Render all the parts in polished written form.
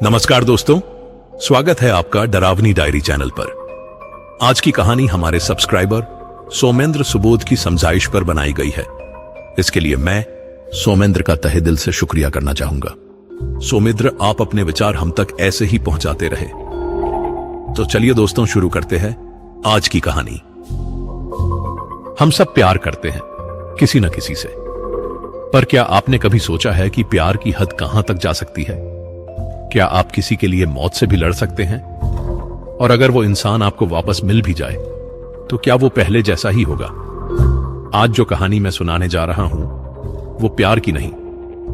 नमस्कार दोस्तों, स्वागत है आपका डरावनी डायरी चैनल पर। आज की कहानी हमारे सब्सक्राइबर सोमेंद्र सुबोध की समझाइश पर बनाई गई है। इसके लिए मैं सोमेंद्र का तहे दिल से शुक्रिया करना चाहूंगा। सोमेंद्र, आप अपने विचार हम तक ऐसे ही पहुंचाते रहे। तो चलिए दोस्तों, शुरू करते हैं आज की कहानी। हम सब प्यार करते हैं किसी न किसी से, पर क्या आपने कभी सोचा है कि प्यार की हद कहां तक जा सकती है? क्या आप किसी के लिए मौत से भी लड़ सकते हैं? और अगर वो इंसान आपको वापस मिल भी जाए तो क्या वो पहले जैसा ही होगा? आज जो कहानी मैं सुनाने जा रहा हूं वो प्यार की नहीं,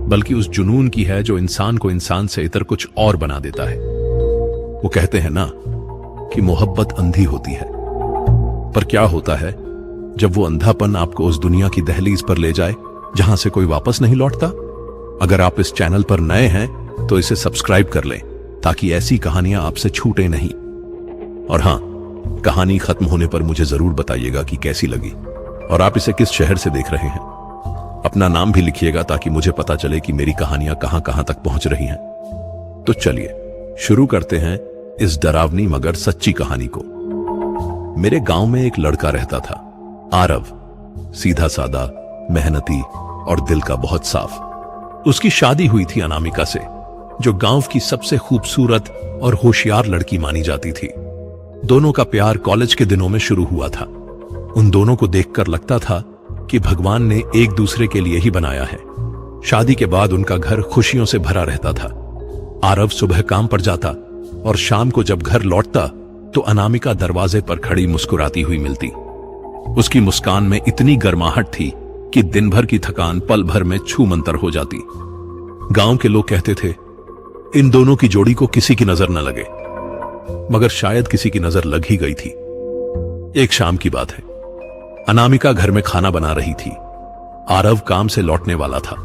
बल्कि उस जुनून की है जो इंसान को इंसान से इतर कुछ और बना देता है। वो कहते हैं ना कि मोहब्बत अंधी होती है, पर क्या होता है जब वो अंधापन आपको उस दुनिया की दहलीज पर ले जाए जहां से कोई वापस नहीं लौटता? अगर आप इस चैनल पर नए हैं तो इसे सब्सक्राइब कर लें ताकि ऐसी कहानियां आपसे छूटे नहीं। और हां, कहानी खत्म होने पर मुझे जरूर बताइएगा कि कैसी लगी और आप इसे किस शहर से देख रहे हैं। अपना नाम भी लिखिएगा ताकि मुझे पता चले कि मेरी कहानियां कहां कहां तक पहुंच रही हैं। तो चलिए शुरू करते हैं इस डरावनी मगर सच्ची कहानी को। मेरे गांव में एक लड़का रहता था, आरव। सीधा सादा, मेहनती और दिल का बहुत साफ। उसकी शादी हुई थी अनामिका से, जो गांव की सबसे खूबसूरत और होशियार लड़की मानी जाती थी। दोनों का प्यार कॉलेज के दिनों में शुरू हुआ था। उन दोनों को देखकर लगता था कि भगवान ने एक दूसरे के लिए ही बनाया है। शादी के बाद उनका घर खुशियों से भरा रहता था। आरव सुबह काम पर जाता और शाम को जब घर लौटता तो अनामिका दरवाजे पर खड़ी मुस्कुराती हुई मिलती। उसकी मुस्कान में इतनी गर्माहट थी कि दिन भर की थकान पल भर में छू मंतर हो जाती। गांव के लोग कहते थे, इन दोनों की जोड़ी को किसी की नजर न लगे, मगर शायद किसी की नजर लग ही गई थी। एक शाम की बात है, अनामिका घर में खाना बना रही थी। आरव काम से लौटने वाला था।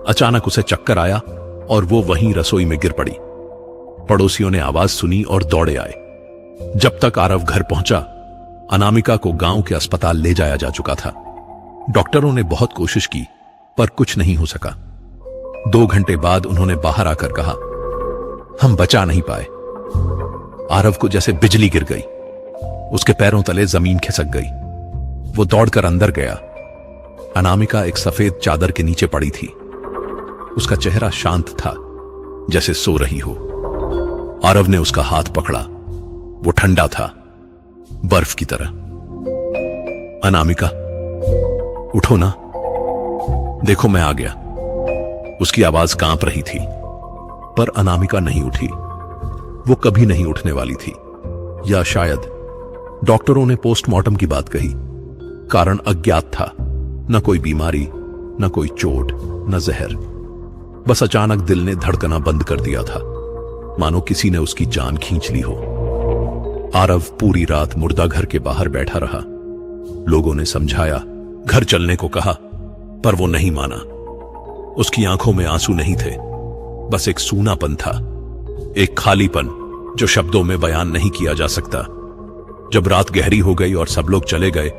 अचानक उसे चक्कर आया और वो वहीं रसोई में गिर पड़ी। पड़ोसियों ने आवाज सुनी और दौड़े आए। जब तक आरव घर पहुंचा, अनामिका को गांव के अस्पताल ले जाया जा चुका था। डॉक्टरों ने बहुत कोशिश की पर कुछ नहीं हो सका। 2 घंटे बाद उन्होंने बाहर आकर कहा, हम बचा नहीं पाए। आरव को जैसे बिजली गिर गई। उसके पैरों तले जमीन खिसक गई। वो दौड़कर अंदर गया। अनामिका एक सफेद चादर के नीचे पड़ी थी। उसका चेहरा शांत था, जैसे सो रही हो। आरव ने उसका हाथ पकड़ा। वो ठंडा था, बर्फ की तरह। अनामिका, उठो ना, देखो मैं आ गया। उसकी आवाज कांप रही थी, पर अनामिका नहीं उठी। वो कभी नहीं उठने वाली थी, या शायद डॉक्टरों ने पोस्टमार्टम की बात कही। कारण अज्ञात था, न कोई बीमारी, न कोई चोट, न जहर। बस अचानक दिल ने धड़कना बंद कर दिया था, मानो किसी ने उसकी जान खींच ली हो। आरव पूरी रात मुर्दा घर के बाहर बैठा रहा। लोगों ने समझाया, घर चलने को कहा, पर वो नहीं माना। उसकी आंखों में आंसू नहीं थे, बस एक सूनापन था, एक खालीपन जो शब्दों में बयान नहीं किया जा सकता। जब रात गहरी हो गई और सब लोग चले गए,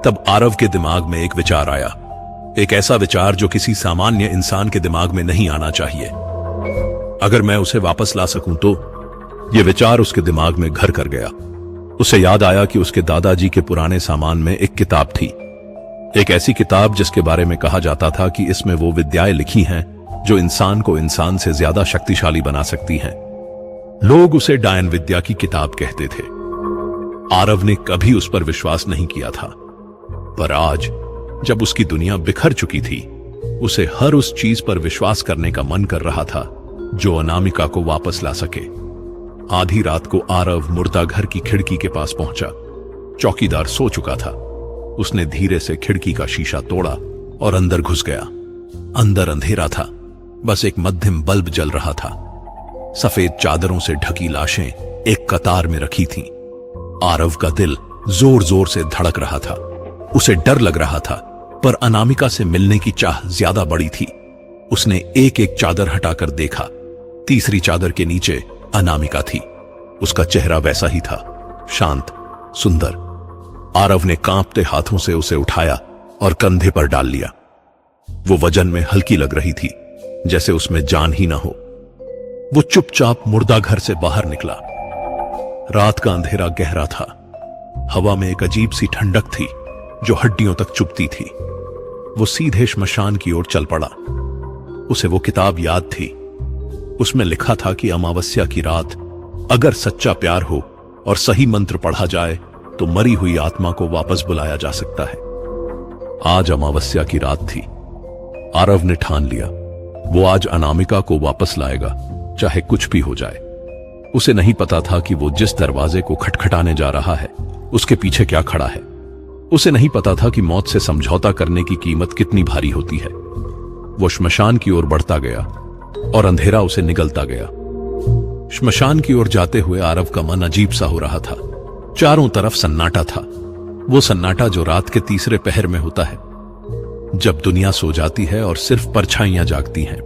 तब आरव के दिमाग में एक विचार आया। एक ऐसा विचार जो किसी सामान्य इंसान के दिमाग में नहीं आना चाहिए। अगर मैं उसे वापस ला सकूं तो। यह विचार उसके दिमाग में घर कर गया। उसे याद आया कि उसके दादाजी के पुराने सामान में एक किताब थी। एक ऐसी किताब जिसके बारे में कहा जाता था कि इसमें वो विद्याएं लिखी हैं जो इंसान को इंसान से ज्यादा शक्तिशाली बना सकती हैं। लोग उसे डायन विद्या की किताब कहते थे। आरव ने कभी उस पर विश्वास नहीं किया था, पर आज जब उसकी दुनिया बिखर चुकी थी, उसे हर उस चीज पर विश्वास करने का मन कर रहा था जो अनामिका को वापस ला सके। आधी रात को आरव मुर्दा घर की खिड़की के पास पहुंचा। चौकीदार सो चुका था। उसने धीरे से खिड़की का शीशा तोड़ा और अंदर घुस गया। अंदर अंधेरा था, बस एक मध्यम बल्ब जल रहा था। सफेद चादरों से ढकी लाशें एक कतार में रखी थीं। आरव का दिल जोर जोर से धड़क रहा था। उसे डर लग रहा था, पर अनामिका से मिलने की चाह ज्यादा बड़ी थी। उसने एक एक चादर हटाकर देखा। तीसरी चादर के नीचे अनामिका थी। उसका चेहरा वैसा ही था, शांत, सुंदर। आरव ने कांपते हाथों से उसे उठाया और कंधे पर डाल लिया। वो वजन में हल्की लग रही थी, जैसे उसमें जान ही ना हो। वो चुपचाप मुर्दा घर से बाहर निकला। रात का अंधेरा गहरा था। हवा में एक अजीब सी ठंडक थी जो हड्डियों तक चुभती थी। वो सीधे श्मशान की ओर चल पड़ा। उसे वो किताब याद थी। उसमें लिखा था कि अमावस्या की रात अगर सच्चा प्यार हो और सही मंत्र पढ़ा जाए तो मरी हुई आत्मा को वापस बुलाया जा सकता है। आज अमावस्या की रात थी। आरव ने ठान लिया वो आज अनामिका को वापस लाएगा, चाहे कुछ भी हो जाए। उसे नहीं पता था कि वो जिस दरवाजे को खटखटाने जा रहा है उसके पीछे क्या खड़ा है। उसे नहीं पता था कि मौत से समझौता करने की कीमत कितनी भारी होती है। वो श्मशान की ओर बढ़ता गया और अंधेरा उसे निगलता गया। श्मशान की ओर जाते हुए आरव का मन अजीब सा हो रहा था। चारों तरफ सन्नाटा था। वो सन्नाटा जो रात के तीसरे पहर में होता है, जब दुनिया सो जाती है और सिर्फ परछाइयां जागती हैं।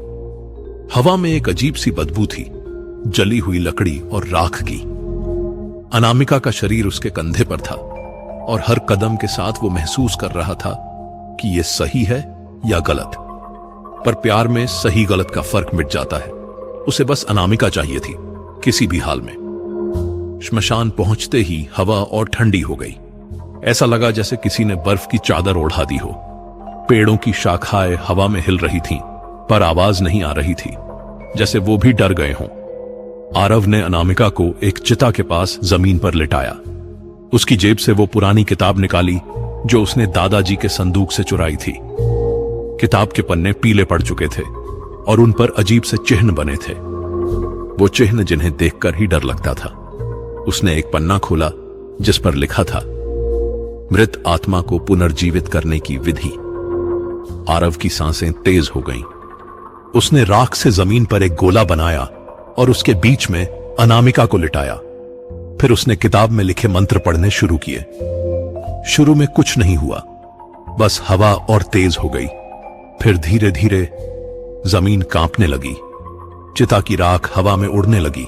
हवा में एक अजीब सी बदबू थी, जली हुई लकड़ी और राख की। अनामिका का शरीर उसके कंधे पर था और हर कदम के साथ वो महसूस कर रहा था कि ये सही है या गलत। पर प्यार में सही गलत का फर्क मिट जाता है। उसे बस अनामिका चाहिए थी, किसी भी हाल में। श्मशान पहुंचते ही हवा और ठंडी हो गई। ऐसा लगा जैसे किसी ने बर्फ की चादर ओढ़ा दी हो। पेड़ों की शाखाएं हवा में हिल रही थीं, पर आवाज नहीं आ रही थी, जैसे वो भी डर गए हों। आरव ने अनामिका को एक चिता के पास जमीन पर लिटाया। उसकी जेब से वो पुरानी किताब निकाली जो उसने दादाजी के संदूक से चुराई थी। किताब के पन्ने पीले पड़ चुके थे और उन पर अजीब से चिन्ह बने थे, वो चिन्ह जिन्हें देखकर ही डर लगता था। उसने एक पन्ना खोला जिस पर लिखा था, मृत आत्मा को पुनर्जीवित करने की विधि। आरव की सांसें तेज हो गईं। उसने राख से जमीन पर एक गोला बनाया और उसके बीच में अनामिका को लिटाया। फिर उसने किताब में लिखे मंत्र पढ़ने शुरू किए। शुरू में कुछ नहीं हुआ, बस हवा और तेज हो गई। फिर धीरे धीरे जमीन कांपने लगी। चिता की राख हवा में उड़ने लगी,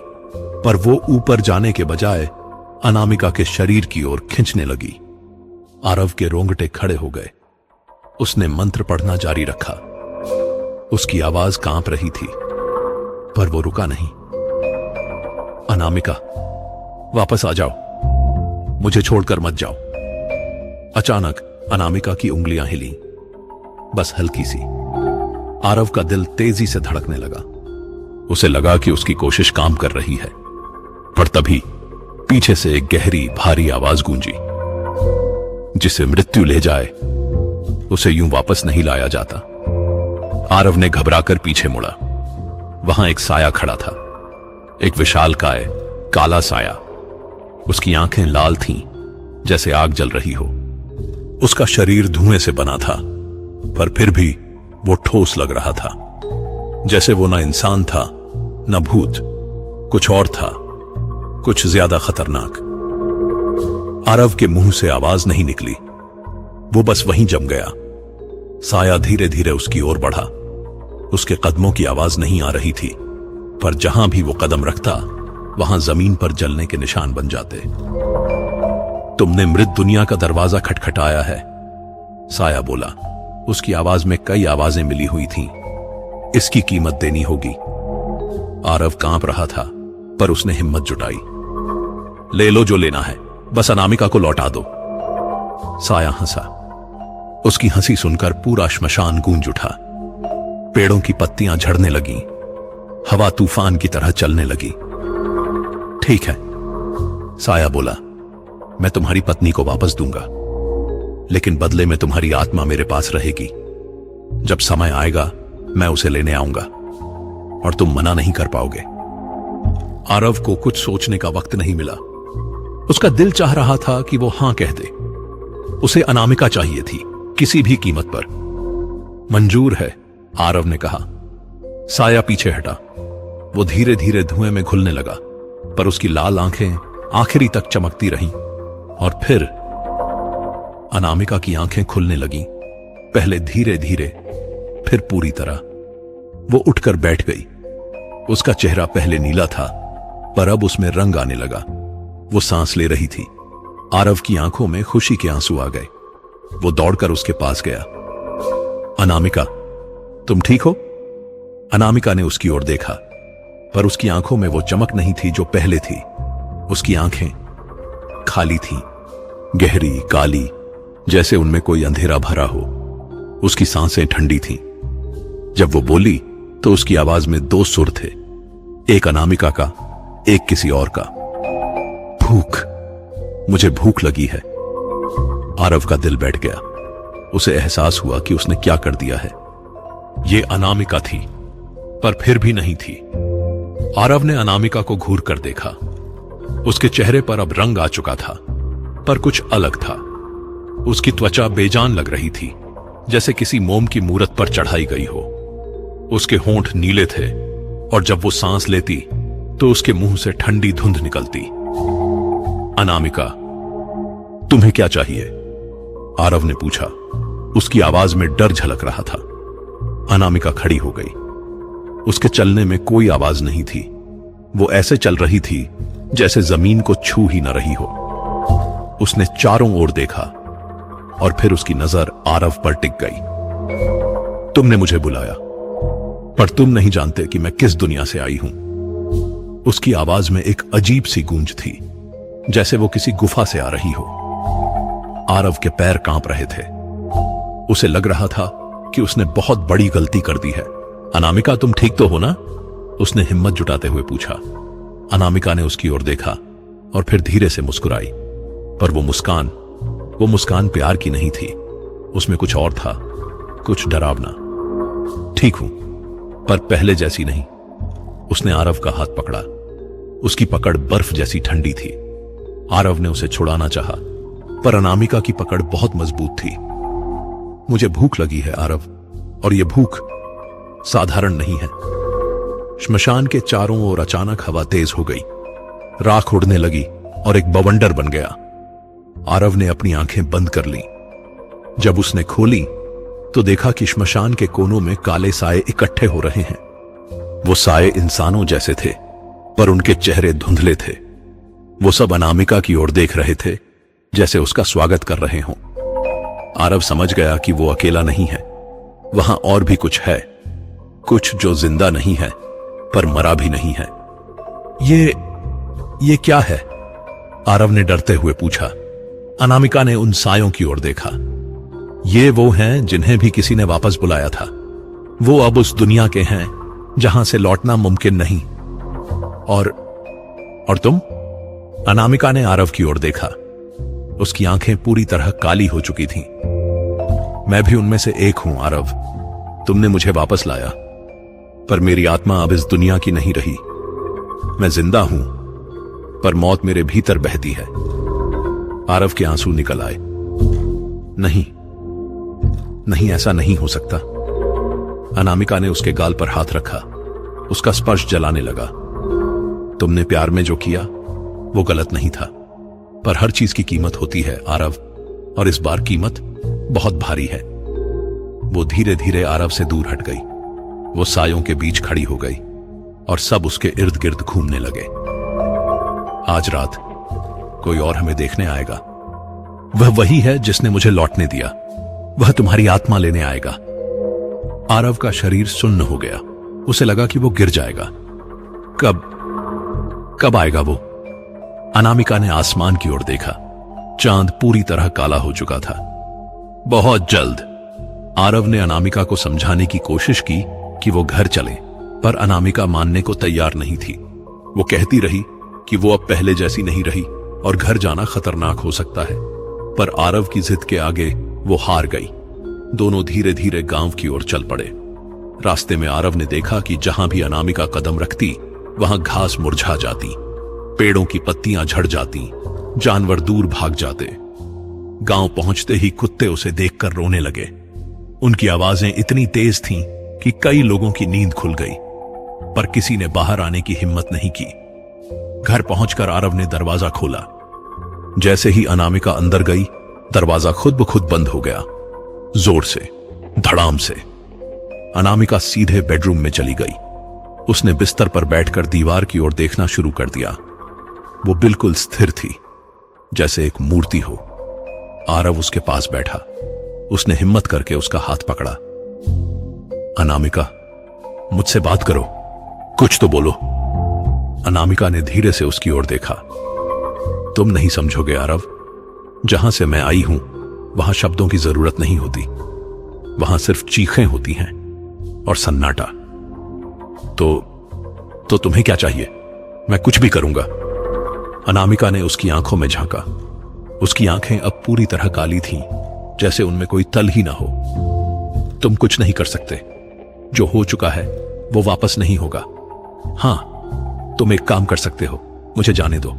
पर वो ऊपर जाने के बजाय अनामिका के शरीर की ओर खींचने लगी। आरव के रोंगटे खड़े हो गए। उसने मंत्र पढ़ना जारी रखा। उसकी आवाज कांप रही थी, पर वो रुका नहीं। अनामिका, वापस आ जाओ, मुझे छोड़कर मत जाओ। अचानक अनामिका की उंगलियां हिली, बस हल्की सी। आरव का दिल तेजी से धड़कने लगा। उसे लगा कि उसकी कोशिश काम कर रही है, पर तभी पीछे से एक गहरी भारी आवाज गूंजी, जिसे मृत्यु ले जाए उसे यूं वापस नहीं लाया जाता। आरव ने घबराकर पीछे मुड़ा। वहां एक साया खड़ा था, एक विशालकाय काला साया। उसकी आंखें लाल थीं, जैसे आग जल रही हो। उसका शरीर धुएं से बना था, पर फिर भी वो ठोस लग रहा था, जैसे वो ना इंसान था न भूत, कुछ और था, कुछ ज्यादा खतरनाक। आरव के मुंह से आवाज नहीं निकली, वो बस वहीं जम गया। साया धीरे धीरे उसकी ओर बढ़ा। उसके कदमों की आवाज नहीं आ रही थी, पर जहां भी वो कदम रखता वहां जमीन पर जलने के निशान बन जाते। तुमने मृत दुनिया का दरवाजा खटखटाया है, साया बोला। उसकी आवाज में कई आवाजें मिली हुई थीं। इसकी कीमत देनी होगी। आरव कांप रहा था, पर उसने हिम्मत जुटाई। ले लो जो लेना है, बस अनामिका को लौटा दो। साया हंसा। उसकी हंसी सुनकर पूरा श्मशान गूंज उठा। पेड़ों की पत्तियां झड़ने लगीं। हवा तूफान की तरह चलने लगी। ठीक है, साया बोला, मैं तुम्हारी पत्नी को वापस दूंगा, लेकिन बदले में तुम्हारी आत्मा मेरे पास रहेगी। जब समय आएगा मैं उसे लेने आऊंगा और तुम मना नहीं कर पाओगे। आरव को कुछ सोचने का वक्त नहीं मिला। उसका दिल चाह रहा था कि वो हां कह दे। उसे अनामिका चाहिए थी, किसी भी कीमत पर। मंजूर है, आरव ने कहा। साया पीछे हटा। वो धीरे धीरे धुएं में घुलने लगा, पर उसकी लाल आंखें आखिरी तक चमकती रहीं। और फिर अनामिका की आंखें खुलने लगीं, पहले धीरे धीरे, फिर पूरी तरह। वो उठकर बैठ गई। उसका चेहरा पहले नीला था, पर अब उसमें रंग आने लगा। वो सांस ले रही थी। आरव की आंखों में खुशी के आंसू आ गए। वो दौड़कर उसके पास गया। अनामिका, तुम ठीक हो? अनामिका ने उसकी ओर देखा। पर उसकी आंखों में वो चमक नहीं थी जो पहले थी। उसकी आंखें खाली थीं, गहरी, काली, जैसे उनमें कोई अंधेरा भरा हो। उसकी सांसें ठंडी थीं। जब वो बोली तो उसकी आवाज में दो सुर थे, एक अनामिका का, एक किसी और का। भूख, मुझे भूख लगी है। आरव का दिल बैठ गया। उसे एहसास हुआ कि उसने क्या कर दिया है। ये अनामिका थी, पर फिर भी नहीं थी। आरव ने अनामिका को घूर कर देखा। उसके चेहरे पर अब रंग आ चुका था, पर कुछ अलग था। उसकी त्वचा बेजान लग रही थी, जैसे किसी मोम की मूरत पर चढ़ाई गई हो। उसके होंठ नीले थे और जब वो सांस लेती तो उसके मुंह से ठंडी धुंध निकलती। अनामिका, तुम्हें क्या चाहिए? आरव ने पूछा। उसकी आवाज में डर झलक रहा था। अनामिका खड़ी हो गई। उसके चलने में कोई आवाज नहीं थी। वो ऐसे चल रही थी जैसे जमीन को छू ही न रही हो। उसने चारों ओर देखा और फिर उसकी नजर आरव पर टिक गई। तुमने मुझे बुलाया, पर तुम नहीं जानते कि मैं किस दुनिया से आई हूं। उसकी आवाज में एक अजीब सी गूंज थी, जैसे वो किसी गुफा से आ रही हो। आरव के पैर कांप रहे थे। उसे लग रहा था कि उसने बहुत बड़ी गलती कर दी है। अनामिका, तुम ठीक तो हो ना? उसने हिम्मत जुटाते हुए पूछा। अनामिका ने उसकी ओर देखा और फिर धीरे से मुस्कुराई, पर वो मुस्कान प्यार की नहीं थी। उसमें कुछ और था, कुछ डरावना। ठीक हूं, पर पहले जैसी नहीं। उसने आरव का हाथ पकड़ा। उसकी पकड़ बर्फ जैसी ठंडी थी। आरव ने उसे छुड़ाना चाहा, पर अनामिका की पकड़ बहुत मजबूत थी। मुझे भूख लगी है आरव, और यह भूख साधारण नहीं है। श्मशान के चारों ओर अचानक हवा तेज हो गई। राख उड़ने लगी और एक बवंडर बन गया। आरव ने अपनी आंखें बंद कर लीं। जब उसने खोली तो देखा कि श्मशान के कोनों में काले साए इकट्ठे हो रहे हैं। वो साए इंसानों जैसे थे, पर उनके चेहरे धुंधले थे। वो सब अनामिका की ओर देख रहे थे, जैसे उसका स्वागत कर रहे हों। आरव समझ गया कि वो अकेला नहीं है। वहां और भी कुछ है, कुछ जो जिंदा नहीं है पर मरा भी नहीं है। ये क्या है? आरव ने डरते हुए पूछा। अनामिका ने उन सायों की ओर देखा। ये वो हैं जिन्हें भी किसी ने वापस बुलाया था। वो अब उस दुनिया के हैं जहां से लौटना मुमकिन नहीं। और तुम? अनामिका ने आरव की ओर देखा। उसकी आंखें पूरी तरह काली हो चुकी थीं। मैं भी उनमें से एक हूं आरव। तुमने मुझे वापस लाया, पर मेरी आत्मा अब इस दुनिया की नहीं रही। मैं जिंदा हूं, पर मौत मेरे भीतर बहती है। आरव के आंसू निकल आए। नहीं, ऐसा नहीं हो सकता। अनामिका ने उसके गाल पर हाथ रखा। उसका स्पर्श जलाने लगा। तुमने प्यार में जो किया वो गलत नहीं था, पर हर चीज की कीमत होती है आरव, और इस बार कीमत बहुत भारी है। वो धीरे धीरे आरव से दूर हट गई। वो सायों के बीच खड़ी हो गई और सब उसके इर्द गिर्द घूमने लगे। आज रात कोई और हमें देखने आएगा। वह वही है जिसने मुझे लौटने दिया। वह तुम्हारी आत्मा लेने आएगा। आरव का शरीर सुन्न हो गया। उसे लगा कि वो गिर जाएगा। कब आएगा वो? अनामिका ने आसमान की ओर देखा। चांद पूरी तरह काला हो चुका था। बहुत जल्द। आरव ने अनामिका को समझाने की कोशिश की कि वो घर चले, पर अनामिका मानने को तैयार नहीं थी। वो कहती रही कि वो अब पहले जैसी नहीं रही और घर जाना खतरनाक हो सकता है, पर आरव की जिद के आगे वो हार गई। दोनों धीरे धीरे गांव की ओर चल पड़े। रास्ते में आरव ने देखा कि जहां भी अनामिका कदम रखती वहां घास मुरझा जाती, पेड़ों की पत्तियां झड़ जाती, जानवर दूर भाग जाते। गांव पहुंचते ही कुत्ते उसे देखकर रोने लगे। उनकी आवाजें इतनी तेज थीं कि कई लोगों की नींद खुल गई, पर किसी ने बाहर आने की हिम्मत नहीं की। घर पहुंचकर आरव ने दरवाजा खोला। जैसे ही अनामिका अंदर गई, दरवाजा खुद ब खुद बंद हो गया, जोर से, धड़ाम से। अनामिका सीधे बेडरूम में चली गई। उसने बिस्तर पर बैठकर दीवार की ओर देखना शुरू कर दिया। वो बिल्कुल स्थिर थी, जैसे एक मूर्ति हो। आरव उसके पास बैठा। उसने हिम्मत करके उसका हाथ पकड़ा। अनामिका, मुझसे बात करो, कुछ तो बोलो। अनामिका ने धीरे से उसकी ओर देखा। तुम नहीं समझोगे आरव, जहां से मैं आई हूं वहां शब्दों की जरूरत नहीं होती, वहां सिर्फ चीखें होती हैं और सन्नाटा। तो तुम्हें क्या चाहिए? मैं कुछ भी करूंगा। अनामिका ने उसकी आंखों में झांका। उसकी आंखें अब पूरी तरह काली थीं, जैसे उनमें कोई तल ही ना हो। तुम कुछ नहीं कर सकते। जो हो चुका है वो वापस नहीं होगा। हां, तुम एक काम कर सकते हो, मुझे जाने दो।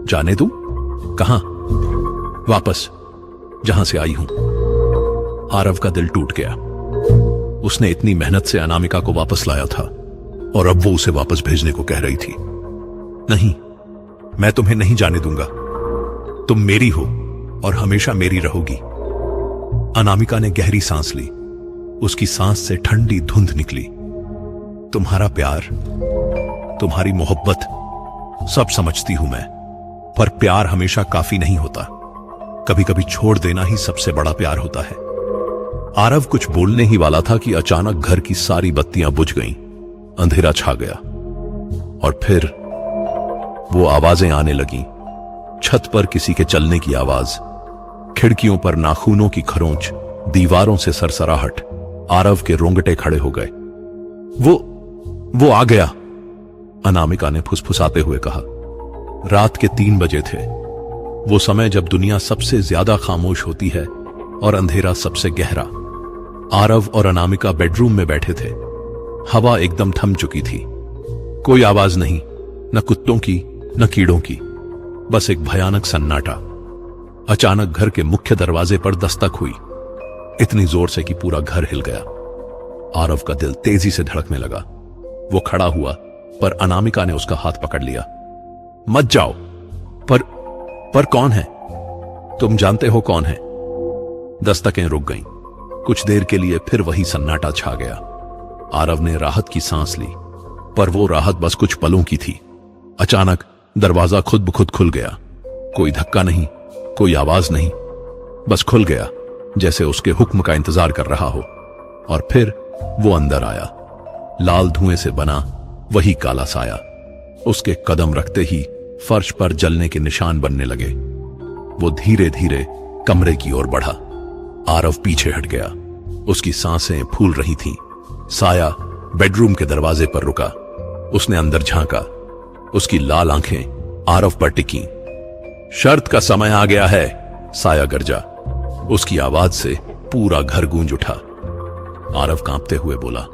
जाने दूं? कहां? वापस, जहां से आई हूं। आरव का दिल टूट गया। उसने इतनी मेहनत से अनामिका को वापस लाया था और अब वो उसे वापस भेजने को कह रही थी। नहीं, मैं तुम्हें नहीं जाने दूंगा। तुम मेरी हो और हमेशा मेरी रहोगी। अनामिका ने गहरी सांस ली। उसकी सांस से ठंडी धुंध निकली। तुम्हारा प्यार, तुम्हारी मोहब्बत सब समझती हूं मैं, पर प्यार हमेशा काफी नहीं होता। कभी कभी छोड़ देना ही सबसे बड़ा प्यार होता है। आरव कुछ बोलने ही वाला था कि अचानक घर की सारी बत्तियां बुझ गईं। अंधेरा छा गया और फिर वो आवाजें आने लगीं। छत पर किसी के चलने की आवाज, खिड़कियों पर नाखूनों की खरोंच, दीवारों से सरसराहट। आरव के रोंगटे खड़े हो गए। वो आ गया, अनामिका ने फुसफुसाते हुए कहा। रात के 3 बजे थे, वो समय जब दुनिया सबसे ज्यादा खामोश होती है और अंधेरा सबसे गहरा। आरव और अनामिका बेडरूम में बैठे थे। हवा एकदम थम चुकी थी। कोई आवाज नहीं, न कुत्तों की न कीड़ों की, बस एक भयानक सन्नाटा। अचानक घर के मुख्य दरवाजे पर दस्तक हुई, इतनी जोर से कि पूरा घर हिल गया। आरव का दिल तेजी से धड़कने लगा। वो खड़ा हुआ, पर अनामिका ने उसका हाथ पकड़ लिया। मत जाओ। पर कौन है? तुम जानते हो कौन है? दस्तकें रुक गईं। कुछ देर के लिए फिर वही सन्नाटा छा गया। आरव ने राहत की सांस ली, पर वो राहत बस कुछ पलों की थी। अचानक दरवाजा खुद ब खुद खुल गया। कोई धक्का नहीं, कोई आवाज नहीं, बस खुल गया, जैसे उसके हुक्म का इंतजार कर रहा हो। और फिर वो अंदर आया। लाल धुएं से बना वही काला साया। उसके कदम रखते ही फर्श पर जलने के निशान बनने लगे। वो धीरे धीरे कमरे की ओर बढ़ा। आरव पीछे हट गया। उसकी सांसें फूल रही थीं। साया बेडरूम के दरवाजे पर रुका। उसने अंदर झांका। उसकी लाल आंखें आरव पर टिकी। शर्त का समय आ गया है, साया गरजा। उसकी आवाज से पूरा घर गूंज उठा। आरव कांपते हुए बोला,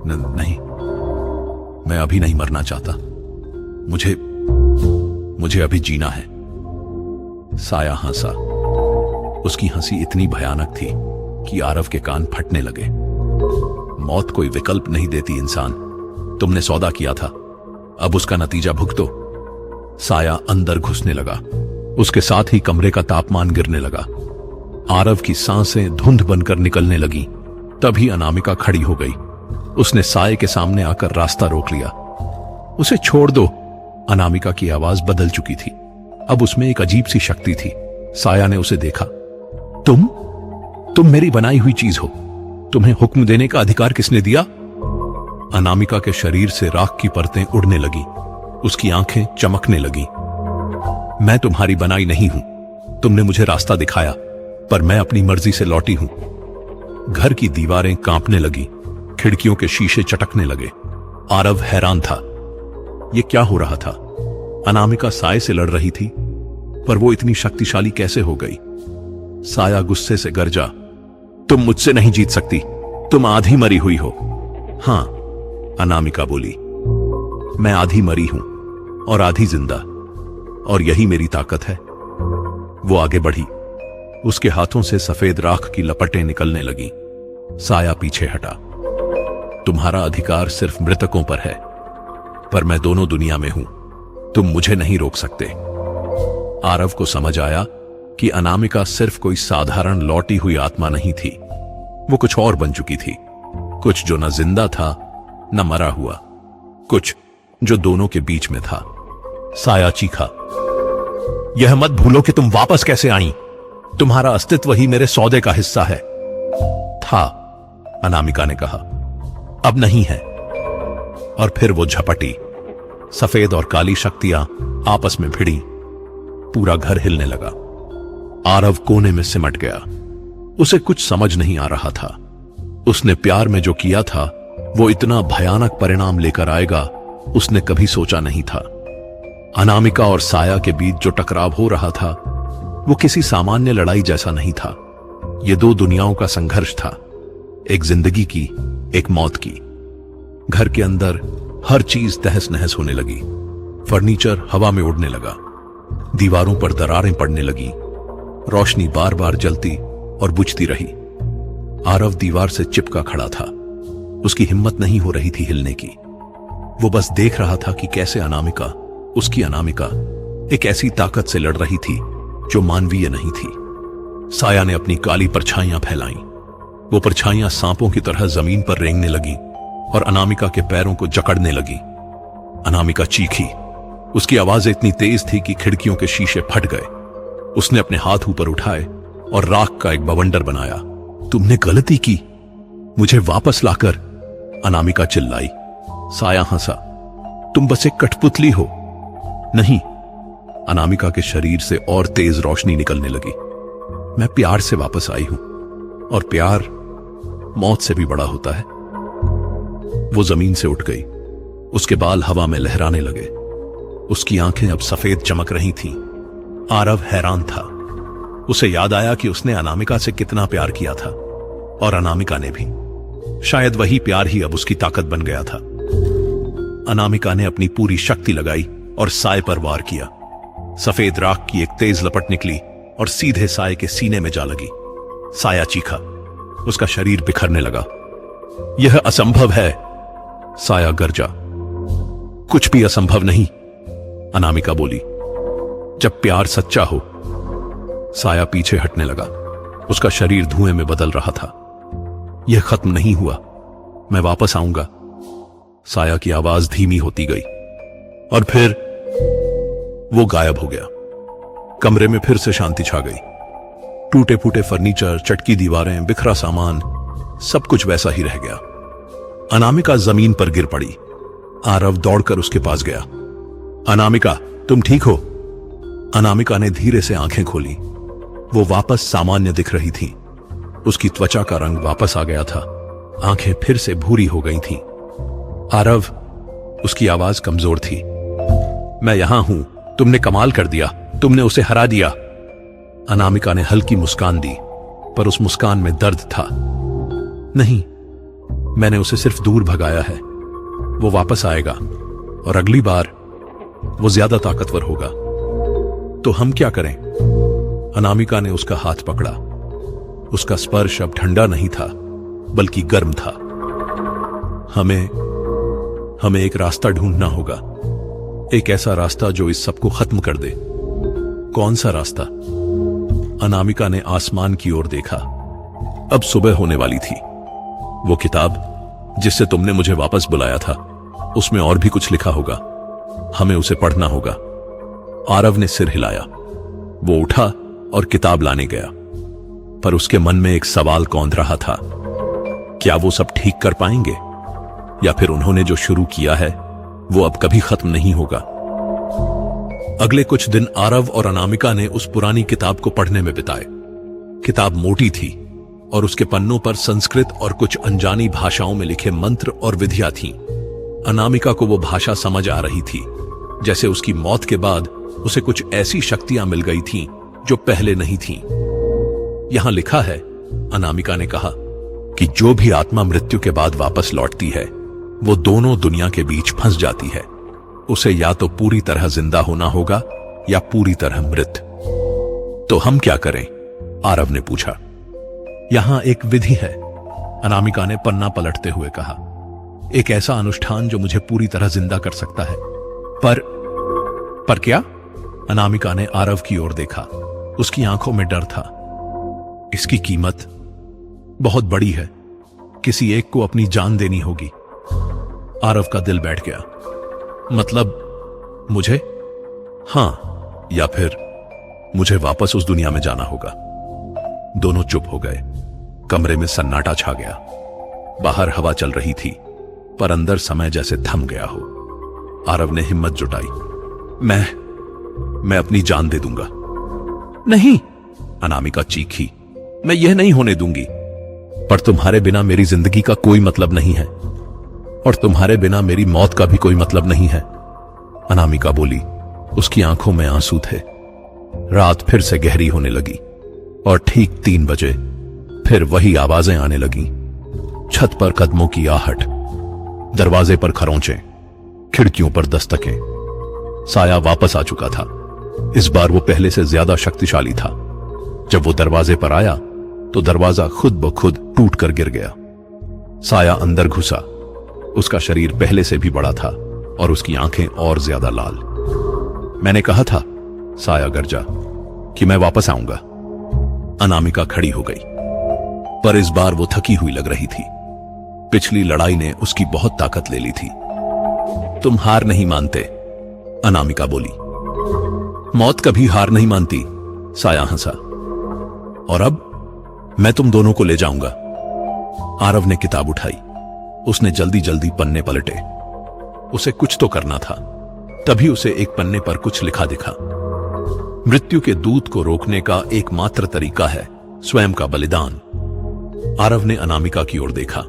नहीं, मैं अभी नहीं मरना चाहता। मुझे अभी जीना है। साया हंसा। उसकी हंसी इतनी भयानक थी कि आरव के कान फटने लगे। मौत कोई विकल्प नहीं देती इंसान। तुमने सौदा किया था, अब उसका नतीजा भुगतो। साया अंदर घुसने लगा। उसके साथ ही कमरे का तापमान गिरने लगा। आरव की सांसें धुंध बनकर निकलने लगी। तभी अनामिका खड़ी हो गई। उसने साये के सामने आकर रास्ता रोक लिया। उसे छोड़ दो। अनामिका की आवाज बदल चुकी थी। अब उसमें एक अजीब सी शक्ति थी। साया ने उसे देखा। तुम मेरी बनाई हुई चीज हो। तुम्हें हुक्म देने का अधिकार किसने दिया? अनामिका के शरीर से राख की परतें उड़ने लगी। उसकी आंखें चमकने लगी। मैं तुम्हारी बनाई नहीं हूं। तुमने मुझे रास्ता दिखाया, पर मैं अपनी मर्जी से लौटी हूं। घर की दीवारें कांपने लगी। खिड़कियों के शीशे चटकने लगे। आरव हैरान था। यह क्या हो रहा था? अनामिका साये से लड़ रही थी, पर वो इतनी शक्तिशाली कैसे हो गई? साया गुस्से से गरजा, तुम मुझसे नहीं जीत सकती। तुम आधी मरी हुई हो। हां, अनामिका बोली, मैं आधी मरी हूं और आधी जिंदा, और यही मेरी ताकत है। वो आगे बढ़ी। उसके हाथों से सफेद राख की लपटें निकलने लगी। साया पीछे हटा। तुम्हारा अधिकार सिर्फ मृतकों पर है, पर मैं दोनों दुनिया में हूं। तुम मुझे नहीं रोक सकते। आरव को समझ आया कि अनामिका सिर्फ कोई साधारण लौटी हुई आत्मा नहीं थी। वो कुछ और बन चुकी थी। कुछ जो न जिंदा था न मरा हुआ, कुछ जो दोनों के बीच में था। साया चीखा, यह मत भूलो कि तुम वापस कैसे आई। तुम्हारा अस्तित्व ही मेरे सौदे का हिस्सा है। था, अनामिका ने कहा। अब नहीं है। और फिर वो झपटी। सफेद और काली शक्तियां आपस में भिड़ी। पूरा घर हिलने लगा। आरव कोने में सिमट गया। उसे कुछ समझ नहीं आ रहा था। उसने प्यार में जो किया था वो इतना भयानक परिणाम लेकर आएगा उसने कभी सोचा नहीं था। अनामिका और साया के बीच जो टकराव हो रहा था वो किसी सामान्य लड़ाई जैसा नहीं था। ये दो दुनियाओं का संघर्ष था, एक जिंदगी की, एक मौत की। घर के अंदर हर चीज तहस नहस होने लगी। फर्नीचर हवा में उड़ने लगा। दीवारों पर दरारें पड़ने लगी। रोशनी बार बार जलती और बुझती रही। आरव दीवार से चिपका खड़ा था। उसकी हिम्मत नहीं हो रही थी हिलने की। वो बस देख रहा था कि कैसे अनामिका, उसकी अनामिका, एक ऐसी ताकत से लड़ रही थी जो मानवीय नहीं थी। साया ने अपनी काली परछाइयां फैलाई। वो परछाइयां सांपों की तरह जमीन पर रेंगने लगी और अनामिका के पैरों को जकड़ने लगी। अनामिका चीखी। उसकी आवाजें इतनी तेज थी कि खिड़कियों के शीशे फट गए। उसने अपने हाथ ऊपर उठाए और राख का एक बवंडर बनाया। तुमने गलती की, मुझे वापस लाकर, अनामिका चिल्लाई। साया हंसा। तुम बस एक कठपुतली हो। नहीं, अनामिका के शरीर से और तेज रोशनी निकलने लगी। मैं प्यार से वापस आई हूं और प्यार मौत से भी बड़ा होता है। वो जमीन से उठ गई। उसके बाल हवा में लहराने लगे। उसकी आंखें अब सफेद चमक रही थीं। आरव हैरान था। उसे याद आया कि उसने अनामिका से कितना प्यार किया था और अनामिका ने भी। शायद वही प्यार ही अब उसकी ताकत बन गया था। अनामिका ने अपनी पूरी शक्ति लगाई और साय पर वार किया। सफेद राख की एक तेज लपट निकली और सीधे साय के सीने में जा लगी। साया चीखा। उसका शरीर बिखरने लगा। यह असंभव है, साया गरजा। कुछ भी असंभव नहीं, अनामिका बोली। जब प्यार सच्चा हो। साया पीछे हटने लगा। उसका शरीर धुएं में बदल रहा था। यह खत्म नहीं हुआ, मैं वापस आऊंगा। साया की आवाज धीमी होती गई और फिर वो गायब हो गया। कमरे में फिर से शांति छा गई। टूटे फूटे फर्नीचर, चटकी दीवारें, बिखरा सामान, सब कुछ वैसा ही रह गया। अनामिका जमीन पर गिर पड़ी। आरव दौड़कर उसके पास गया। अनामिका, तुम ठीक हो? अनामिका ने धीरे से आंखें खोली। वो वापस सामान्य दिख रही थी। उसकी त्वचा का रंग वापस आ गया था। आंखें फिर से भूरी हो गई थीं। आरव, उसकी आवाज कमजोर थी। मैं यहां हूं। तुमने कमाल कर दिया। तुमने उसे हरा दिया। अनामिका ने हल्की मुस्कान दी, पर उस मुस्कान में दर्द था। नहीं, मैंने उसे सिर्फ दूर भगाया है। वो वापस आएगा और अगली बार वो ज्यादा ताकतवर होगा। तो हम क्या करें? अनामिका ने उसका हाथ पकड़ा। उसका स्पर्श अब ठंडा नहीं था, बल्कि गर्म था। हमें एक रास्ता ढूंढना होगा। एक ऐसा रास्ता जो इस सबको खत्म कर दे। कौन सा रास्ता? अनामिका ने आसमान की ओर देखा। अब सुबह होने वाली थी। वो किताब जिससे तुमने मुझे वापस बुलाया था, उसमें और भी कुछ लिखा होगा। हमें उसे पढ़ना होगा। आरव ने सिर हिलाया। वो उठा और किताब लाने गया, पर उसके मन में एक सवाल कौंध रहा था। क्या वो सब ठीक कर पाएंगे, या फिर उन्होंने जो शुरू किया है वो अब कभी खत्म नहीं होगा? अगले कुछ दिन आरव और अनामिका ने उस पुरानी किताब को पढ़ने में बिताए। किताब मोटी थी और उसके पन्नों पर संस्कृत और कुछ अनजानी भाषाओं में लिखे मंत्र और विधियां थीं। अनामिका को वो भाषा समझ आ रही थी, जैसे उसकी मौत के बाद उसे कुछ ऐसी शक्तियां मिल गई थीं जो पहले नहीं थीं। यहां लिखा है, अनामिका ने कहा, कि जो भी आत्मा मृत्यु के बाद वापस लौटती है वो दोनों दुनिया के बीच फंस जाती है। उसे या तो पूरी तरह जिंदा होना होगा या पूरी तरह मृत। तो हम क्या करें? आरव ने पूछा। यहां एक विधि है, अनामिका ने पन्ना पलटते हुए कहा। एक ऐसा अनुष्ठान जो मुझे पूरी तरह जिंदा कर सकता है। पर क्या? अनामिका ने आरव की ओर देखा। उसकी आंखों में डर था। इसकी कीमत बहुत बड़ी है। किसी एक को अपनी जान देनी होगी। आरव का दिल बैठ गया। मतलब मुझे? हां, या फिर मुझे वापस उस दुनिया में जाना होगा। दोनों चुप हो गए। कमरे में सन्नाटा छा गया। बाहर हवा चल रही थी पर अंदर समय जैसे थम गया हो। आरव ने हिम्मत जुटाई। मैं अपनी जान दे दूंगा। नहीं, अनामिका चीखी, मैं यह नहीं होने दूंगी। पर तुम्हारे बिना मेरी जिंदगी का कोई मतलब नहीं है, और तुम्हारे बिना मेरी मौत का भी कोई मतलब नहीं है, अनामिका बोली। उसकी आंखों में आंसू थे। रात फिर से गहरी होने लगी और ठीक 3 बजे फिर वही आवाजें आने लगी। छत पर कदमों की आहट, दरवाजे पर खरोंचें, खिड़कियों पर दस्तकें। साया वापस आ चुका था। इस बार वो पहले से ज्यादा शक्तिशाली था। जब वो दरवाजे पर आया तो दरवाजा खुद ब खुद टूट कर गिर गया। साया अंदर घुसा। उसका शरीर पहले से भी बड़ा था और उसकी आंखें और ज्यादा लाल। मैंने कहा था, साया गरजा, कि मैं वापस आऊंगा। अनामिका खड़ी हो गई, पर इस बार वो थकी हुई लग रही थी। पिछली लड़ाई ने उसकी बहुत ताकत ले ली थी। तुम हार नहीं मानते, अनामिका बोली। मौत कभी हार नहीं मानती, साया हंसा। और अब मैं तुम दोनों को ले जाऊंगा। आरव ने किताब उठाई। उसने जल्दी जल्दी पन्ने पलटे। उसे कुछ तो करना था। तभी उसे एक पन्ने पर कुछ लिखा दिखा। मृत्यु के दूत को रोकने का एकमात्र तरीका है स्वयं का बलिदान। आरव ने अनामिका की ओर देखा।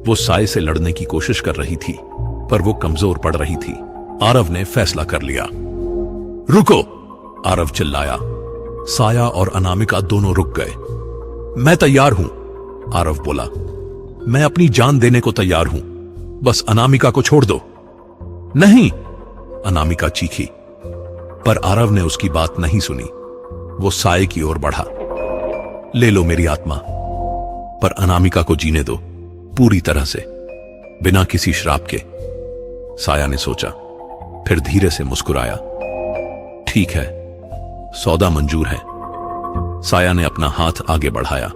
वो साये से लड़ने की कोशिश कर रही थी, पर वो कमजोर पड़ रही थी। आरव ने फैसला कर लिया। रुको, आरव चिल्लाया। साया और अनामिका दोनों रुक गए। मैं तैयार हूं, आरव बोला। मैं अपनी जान देने को तैयार हूं, बस अनामिका को छोड़ दो। नहीं, अनामिका चीखी, पर आरव ने उसकी बात नहीं सुनी। वो साये की ओर बढ़ा। ले लो मेरी आत्मा, पर अनामिका को जीने दो, पूरी तरह से, बिना किसी श्राप के। साया ने सोचा, फिर धीरे से मुस्कुराया। ठीक है, सौदा मंजूर है। साया ने अपना हाथ आगे बढ़ाया।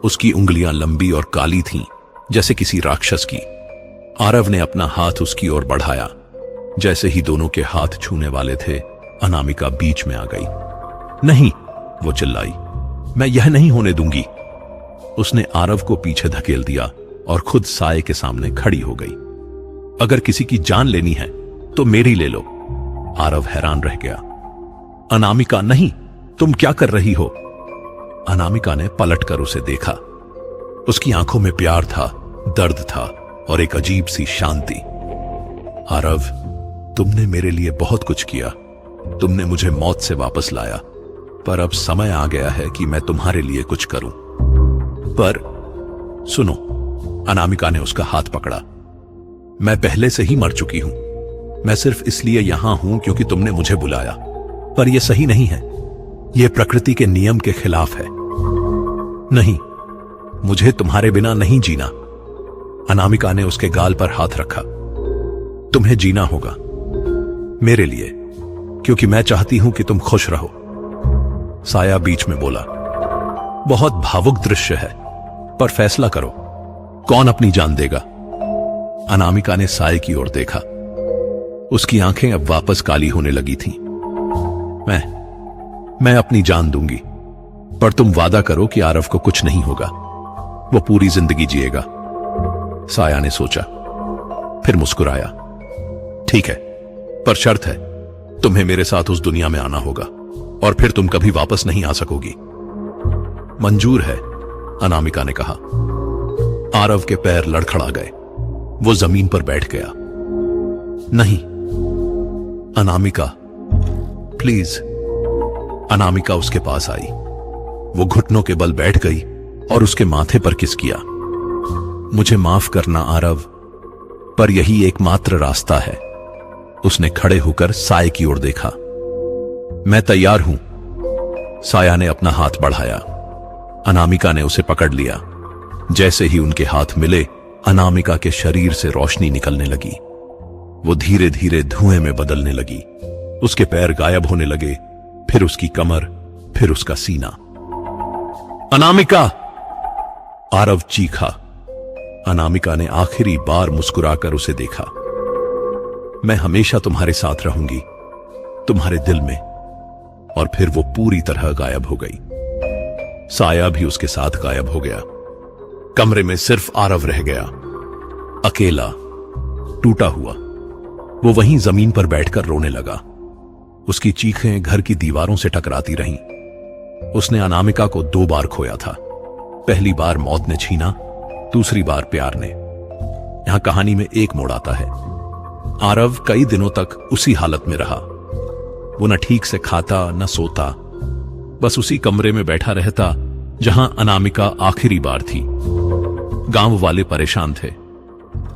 उसकी उंगलियां लंबी और काली थीं, जैसे किसी राक्षस की। आरव ने अपना हाथ उसकी ओर बढ़ाया। जैसे ही दोनों के हाथ छूने वाले थे, अनामिका बीच में आ गई। नहीं, वो चिल्लाई, मैं यह नहीं होने दूंगी। उसने आरव को पीछे धकेल दिया और खुद साये के सामने खड़ी हो गई। अगर किसी की जान लेनी है तो मेरी ले लो। आरव हैरान रह गया। अनामिका, नहीं, तुम क्या कर रही हो? अनामिका ने पलटकर उसे देखा। उसकी आंखों में प्यार था, दर्द था और एक अजीब सी शांति। आरव, तुमने मेरे लिए बहुत कुछ किया। तुमने मुझे मौत से वापस लाया, पर अब समय आ गया है कि मैं तुम्हारे लिए कुछ करूं। पर सुनो, अनामिका ने उसका हाथ पकड़ा। मैं पहले से ही मर चुकी हूं। मैं सिर्फ इसलिए यहां हूं क्योंकि तुमने मुझे बुलाया, पर यह सही नहीं है। यह प्रकृति के नियम के खिलाफ है। नहीं, मुझे तुम्हारे बिना नहीं जीना। अनामिका ने उसके गाल पर हाथ रखा। तुम्हें जीना होगा मेरे लिए, क्योंकि मैं चाहती हूं कि तुम खुश रहो। साया बीच में बोला, बहुत भावुक दृश्य है, पर फैसला करो, कौन अपनी जान देगा? अनामिका ने साये की ओर देखा। उसकी आंखें अब वापस काली होने लगी थीं। मैं अपनी जान दूंगी, पर तुम वादा करो कि आरव को कुछ नहीं होगा। वो पूरी जिंदगी जिएगा। साया ने सोचा, फिर मुस्कुराया। ठीक है, पर शर्त है, तुम्हें मेरे साथ उस दुनिया में आना होगा, और फिर तुम कभी वापस नहीं आ सकोगी। मंजूर है, अनामिका ने कहा। आरव के पैर लड़खड़ा गए। वो जमीन पर बैठ गया। नहीं, अनामिका, प्लीज। अनामिका उसके पास आई। वो घुटनों के बल बैठ गई और उसके माथे पर किस किया। मुझे माफ करना आरव, पर यही एकमात्र रास्ता है। उसने खड़े होकर साये की ओर देखा। मैं तैयार हूं। साया ने अपना हाथ बढ़ाया। अनामिका ने उसे पकड़ लिया। जैसे ही उनके हाथ मिले, अनामिका के शरीर से रोशनी निकलने लगी। वो धीरे धीरे धुएं में बदलने लगी। उसके पैर गायब होने लगे, फिर उसकी कमर, फिर उसका सीना। अनामिका! आरव चीखा। अनामिका ने आखिरी बार मुस्कुराकर उसे देखा। मैं हमेशा तुम्हारे साथ रहूंगी, तुम्हारे दिल में। और फिर वो पूरी तरह गायब हो गई। साया भी उसके साथ गायब हो गया। कमरे में सिर्फ आरव रह गया। अकेला, टूटा हुआ। वो वहीं जमीन पर बैठकर रोने लगा। उसकी चीखें घर की दीवारों से टकराती रहीं। उसने अनामिका को 2 बार खोया था। पहली बार मौत ने छीना, दूसरी बार प्यार ने। यहां कहानी में एक मोड़ आता है। आरव कई दिनों तक उसी हालत में रहा। वो न ठीक से खाता न सोता, बस उसी कमरे में बैठा रहता जहां अनामिका आखिरी बार थी। गांव वाले परेशान थे।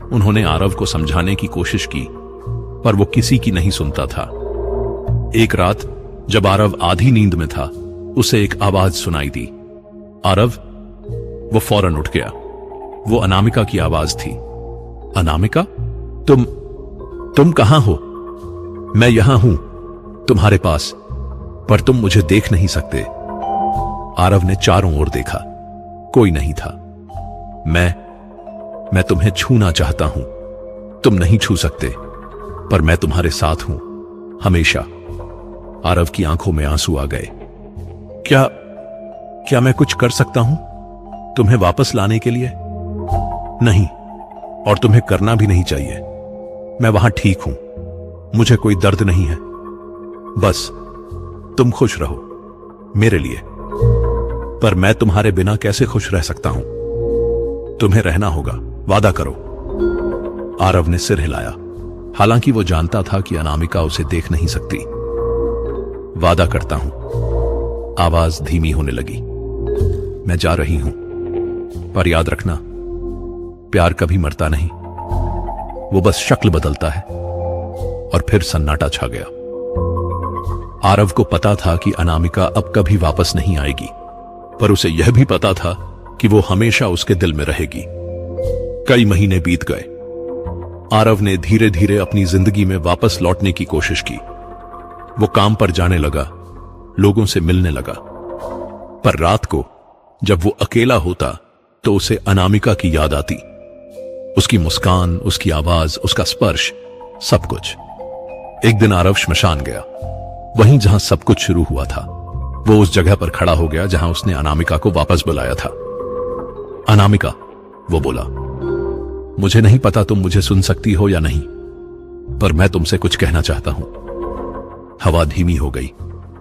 उन्होंने आरव को समझाने की कोशिश की, पर वो किसी की नहीं सुनता था। एक रात जब आरव आधी नींद में था, उसे एक आवाज सुनाई दी। आरव, वो फौरन उठ गया। वो अनामिका की आवाज थी। अनामिका, तुम कहां हो? मैं यहां हूं, तुम्हारे पास, पर तुम मुझे देख नहीं सकते। आरव ने चारों ओर देखा, कोई नहीं था। मैं तुम्हें छूना चाहता हूं, तुम नहीं छू सकते, पर मैं तुम्हारे साथ हूं, हमेशा। आरव की आंखों में आंसू आ गए। क्या मैं कुछ कर सकता हूं तुम्हें वापस लाने के लिए? नहीं, और तुम्हें करना भी नहीं चाहिए। मैं वहां ठीक हूं, मुझे कोई दर्द नहीं है। बस तुम खुश रहो मेरे लिए। पर मैं तुम्हारे बिना कैसे खुश रह सकता हूं? तुम्हें रहना होगा, वादा करो। आरव ने सिर हिलाया। हालांकि वो जानता था कि अनामिका उसे देख नहीं सकती। वादा करता हूं। आवाज धीमी होने लगी। मैं जा रही हूं, पर याद रखना, प्यार कभी मरता नहीं, वो बस शक्ल बदलता है। और फिर सन्नाटा छा गया। आरव को पता था कि अनामिका अब कभी वापस नहीं आएगी, पर उसे यह भी पता था कि वो हमेशा उसके दिल में रहेगी। कई महीने बीत गए। आरव ने धीरे धीरे अपनी जिंदगी में वापस लौटने की कोशिश की। वो काम पर जाने लगा, लोगों से मिलने लगा। पर रात को जब वो अकेला होता तो उसे अनामिका की याद आती। उसकी मुस्कान, उसकी आवाज, उसका स्पर्श, सब कुछ। एक दिन आरव श्मशान गया, वहीं जहां सब कुछ शुरू हुआ था। वो उस जगह पर खड़ा हो गया जहां उसने अनामिका को वापस बुलाया था। अनामिका, वो बोला, मुझे नहीं पता तुम मुझे सुन सकती हो या नहीं, पर मैं तुमसे कुछ कहना चाहता हूं। हवा धीमी हो गई,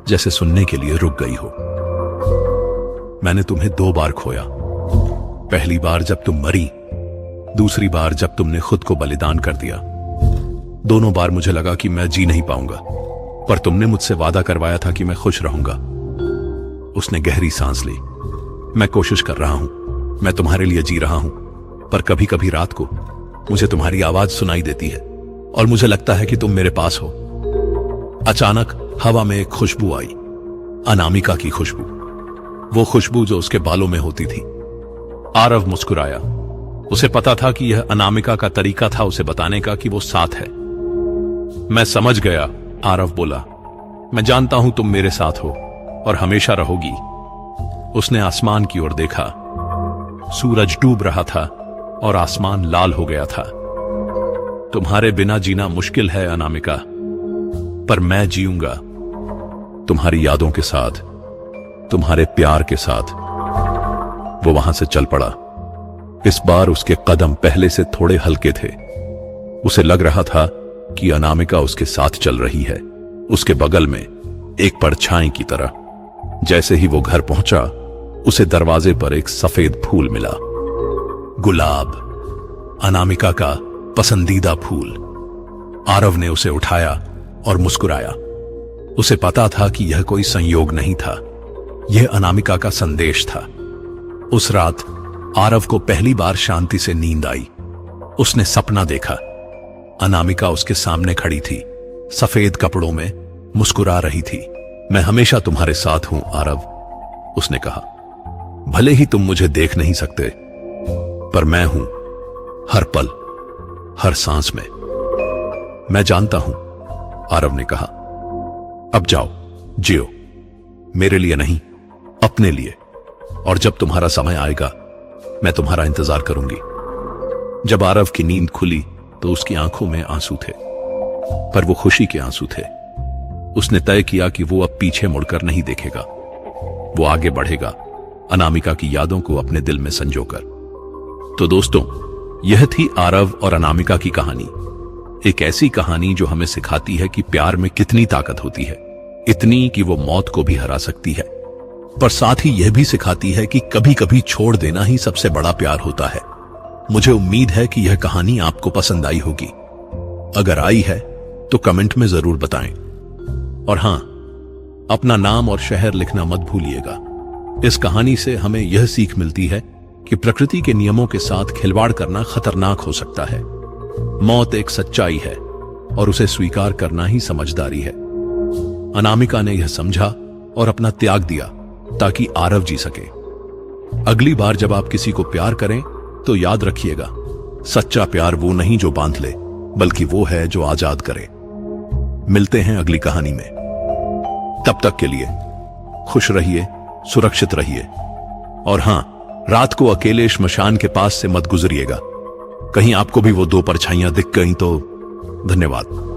जैसे सुनने के लिए रुक गई हो। मैंने तुम्हें 2 बार खोया। पहली बार जब तुम मरी, दूसरी बार जब तुमने खुद को बलिदान कर दिया। दोनों बार मुझे लगा कि मैं जी नहीं पाऊंगा, पर तुमने मुझसे वादा करवाया था कि मैं खुश रहूंगा। उसने गहरी सांस ली। मैं कोशिश कर रहा हूं, मैं तुम्हारे लिए जी रहा हूं, पर कभी कभी रात को मुझे तुम्हारी आवाज सुनाई देती है और मुझे लगता है कि तुम मेरे पास हो। अचानक हवा में एक खुशबू आई, अनामिका की खुशबू। वो खुशबू जो उसके बालों में होती थी। आरव मुस्कुराया। उसे पता था कि यह अनामिका का तरीका था उसे बताने का कि वो साथ है। मैं समझ गया, आरव बोला। मैं जानता हूं तुम मेरे साथ हो और हमेशा रहोगी। उसने आसमान की ओर देखा। सूरज डूब रहा था और आसमान लाल हो गया था। तुम्हारे बिना जीना मुश्किल है अनामिका, पर मैं जीऊंगा तुम्हारी यादों के साथ, तुम्हारे प्यार के साथ। वो वहां से चल पड़ा। इस बार उसके कदम पहले से थोड़े हल्के थे। उसे लग रहा था कि अनामिका उसके साथ चल रही है, उसके बगल में, एक परछाई की तरह। जैसे ही वो घर पहुंचा, उसे दरवाजे पर एक सफेद फूल मिला। गुलाब, अनामिका का पसंदीदा फूल। आरव ने उसे उठाया और मुस्कुराया। उसे पता था कि यह कोई संयोग नहीं था, यह अनामिका का संदेश था। उस रात आरव को पहली बार शांति से नींद आई। उसने सपना देखा। अनामिका उसके सामने खड़ी थी, सफेद कपड़ों में, मुस्कुरा रही थी। मैं हमेशा तुम्हारे साथ हूं आरव, उसने कहा। भले ही तुम मुझे देख नहीं सकते, पर मैं हूं, हर पल, हर सांस में। मैं जानता हूं, आरव ने कहा। अब जाओ, जियो, मेरे लिए नहीं, अपने लिए। और जब तुम्हारा समय आएगा, मैं तुम्हारा इंतजार करूंगी। जब आरव की नींद खुली तो उसकी आंखों में आंसू थे, पर वो खुशी के आंसू थे। उसने तय किया कि वो अब पीछे मुड़कर नहीं देखेगा। वो आगे बढ़ेगा, अनामिका की यादों को अपने दिल में संजोकर। तो दोस्तों, यह थी आरव और अनामिका की कहानी। एक ऐसी कहानी जो हमें सिखाती है कि प्यार में कितनी ताकत होती है, इतनी कि वो मौत को भी हरा सकती है, पर साथ ही यह भी सिखाती है कि कभी कभी छोड़ देना ही सबसे बड़ा प्यार होता है। मुझे उम्मीद है कि यह कहानी आपको पसंद आई होगी। अगर आई है तो कमेंट में जरूर बताएं। और हां, अपना नाम और शहर लिखना मत भूलिएगा। इस कहानी से हमें यह सीख मिलती है कि प्रकृति के नियमों के साथ खिलवाड़ करना खतरनाक हो सकता है। मौत एक सच्चाई है और उसे स्वीकार करना ही समझदारी है। अनामिका ने यह समझा और अपना त्याग दिया ताकि आरव जी सके। अगली बार जब आप किसी को प्यार करें तो याद रखिएगा, सच्चा प्यार वो नहीं जो बांध ले, बल्कि वो है जो आजाद करे। मिलते हैं अगली कहानी में। तब तक के लिए खुश रहिए, सुरक्षित रहिए और हां, रात को अकेले श्मशान के पास से मत गुजरिएगा। कहीं आपको भी वो दो परछाइयां दिख गईं तो। धन्यवाद।